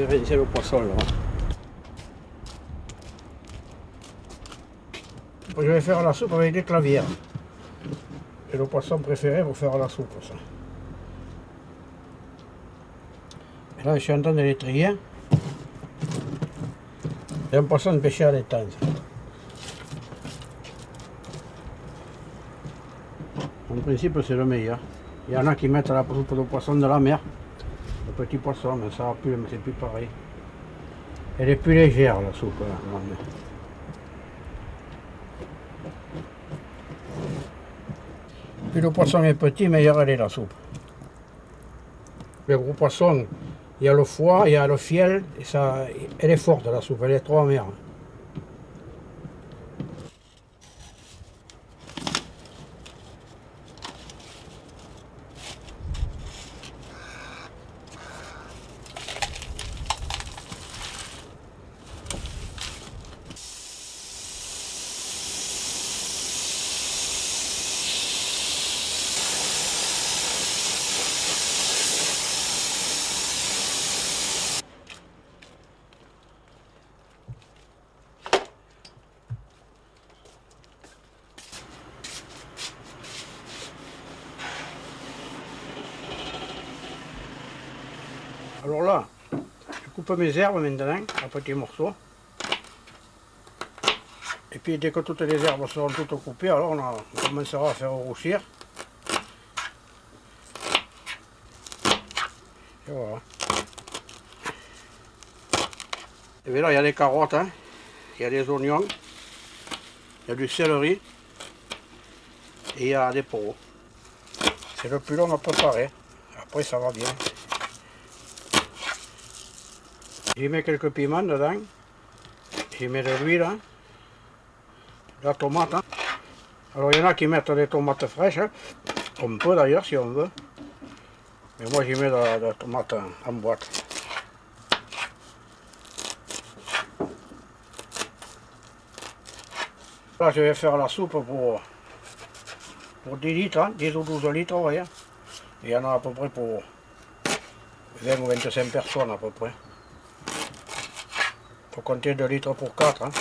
vais rincer le poisson là. Je vais faire la soupe avec des clavières. C'est le poisson préféré pour faire la soupe, ça. Et là, je suis en train de les trier. C'est un poisson pêché à l'étang. En principe, c'est le meilleur. Il y en a qui mettent la soupe de poisson de la mer, le petit poisson, mais ça va plus, mais c'est plus pareil. Elle est plus légère, la soupe. Là. Plus le poisson est petit, meilleure elle est la soupe. Le gros poisson, il y a le foie, il y a le fiel, et ça, elle est forte la soupe, elle est trop amère. Alors là, je coupe mes herbes maintenant, en petits morceaux. Et puis dès que toutes les herbes seront toutes coupées, alors on commencera à faire roussir. Et voilà. Et bien là, il y a des carottes, hein. Il y a des oignons, il y a du céleri et il y a des poros. C'est le plus long à préparer. Après, ça va bien. J'y mets quelques piments dedans. J'y mets de l'huile, hein. La tomate. Hein. Alors il y en a qui mettent des tomates fraîches. Hein. On peut d'ailleurs si on veut. Mais moi j'y mets de la tomate en boîte. Là je vais faire la soupe pour 10 litres, hein, 10 ou 12 litres, vous voyez. Il y en a à peu près pour 20 ou 25 personnes à peu près. Il faut compter 2 litres pour 4. Hein.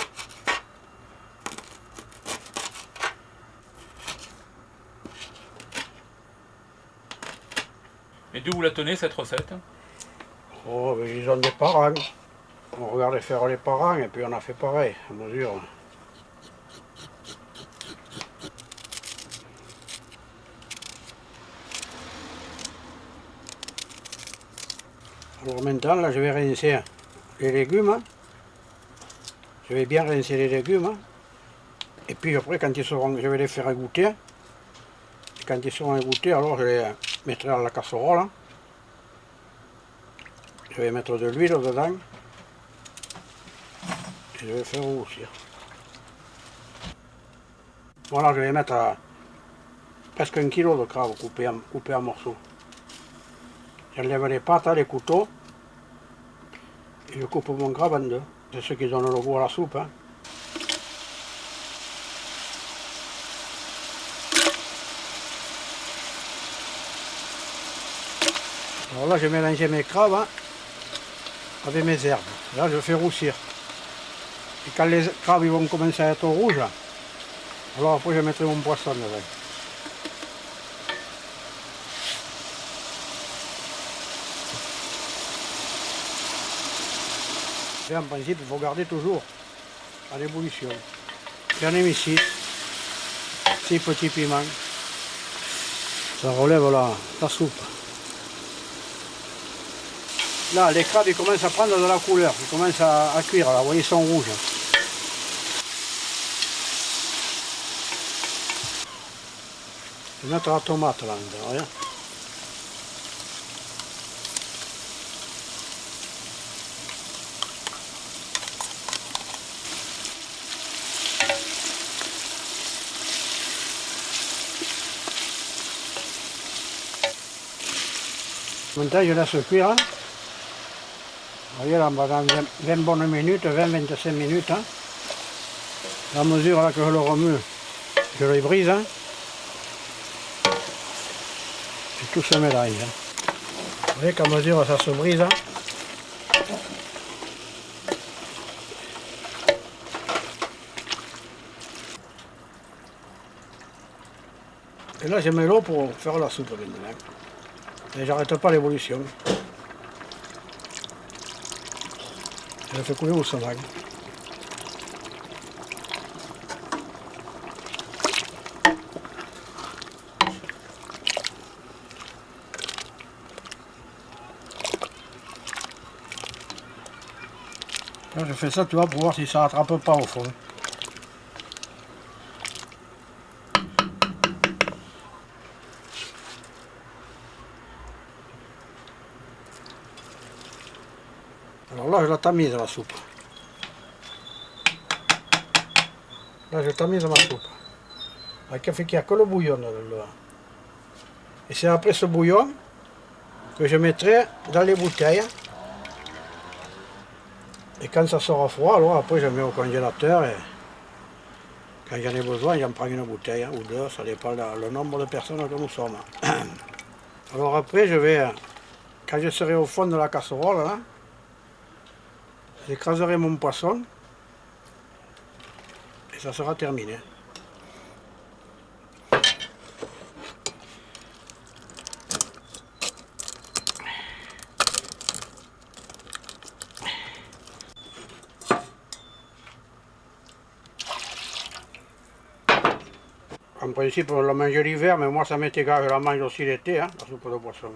Et d'où vous la tenez cette recette? Oh, mais ils ont des parents. On regardait faire les parents et puis on a fait pareil, à mesure. Alors maintenant, là, je vais rincer les légumes. Hein. Je vais bien rincer les légumes. Hein. Et puis après, quand ils seront, je vais les faire égoutter. Et quand ils seront égouttés, alors je les mettrai dans la casserole. Hein. Je vais mettre de l'huile dedans. Et je vais faire roussir. Voilà, je vais mettre presque 1 kg de crabe coupé en morceaux. J'enlève les pattes, les couteaux. Et je coupe mon crabe en deux. C'est ce qui donne le goût à la soupe. Hein. Alors là, j'ai mélangé mes crabes hein, avec mes herbes. Là, je fais roussir. Et quand les crabes ils vont commencer à être rouges, alors après, je mettrai mon poisson dedans. Et en principe, il faut garder toujours à l'ébullition. J'en ai mis 6 petits piments. Ça relève la soupe. Là, les crabes ils commencent à prendre de la couleur, ils commencent à cuire, là, vous voyez, ils sont rouges. Je vais mettre la tomate là, derrière. Maintenant, je laisse cuire. Hein. Vous voyez, là, dans 20 bonnes minutes, 20-25 minutes. Hein. À mesure là, que je le remue, je le brise. Hein. Et tout se mélange. Hein. Vous voyez qu'à mesure ça se brise, hein. Et là, je mets l'eau pour faire la soupe maintenant. Et j'arrête pas l'évolution. Je fais couler au saumon. Là, je fais ça, tu vois, pour voir si ça attrape pas au fond. Alors là, je la tamise la soupe. Là, je tamise ma soupe. Avec qu'il n'y a que le bouillon là. Et c'est après ce bouillon que je mettrai dans les bouteilles. Et quand ça sera froid, alors après je mets au congélateur et quand j'en ai besoin, j'en prends une bouteille ou deux, ça dépend le nombre de personnes que nous sommes. Alors après, quand je serai au fond de la casserole, là, j'écraserai mon poisson et ça sera terminé. En principe, on la mange l'hiver, mais moi ça m'est égal, je la mange aussi l'été, la soupe de poisson.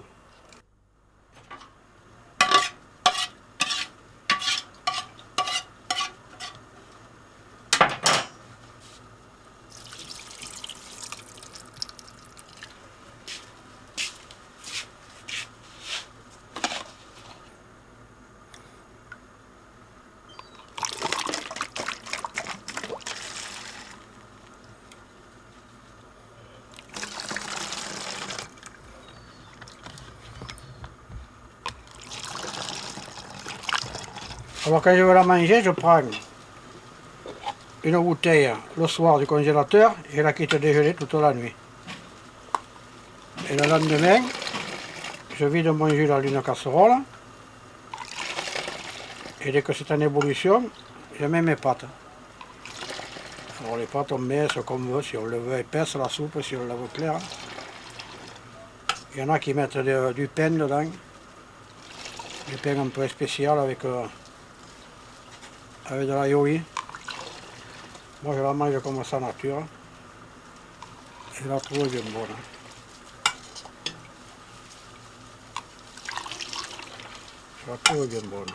Alors quand je veux la manger, je prends une bouteille le soir du congélateur et je la quitte dégeler toute la nuit. Et le lendemain, je vide mon jus dans une casserole et dès que c'est en ébullition, je mets mes pâtes. Alors les pâtes on met ce qu'on veut, si on le veut épaisse la soupe, si on la veut claire. Il y en a qui mettent du pain dedans, du pain un peu spécial avec de la yoyi. Moi je la mange comme ça nature et je la trouve bien bonne. Je la trouve bien bonne.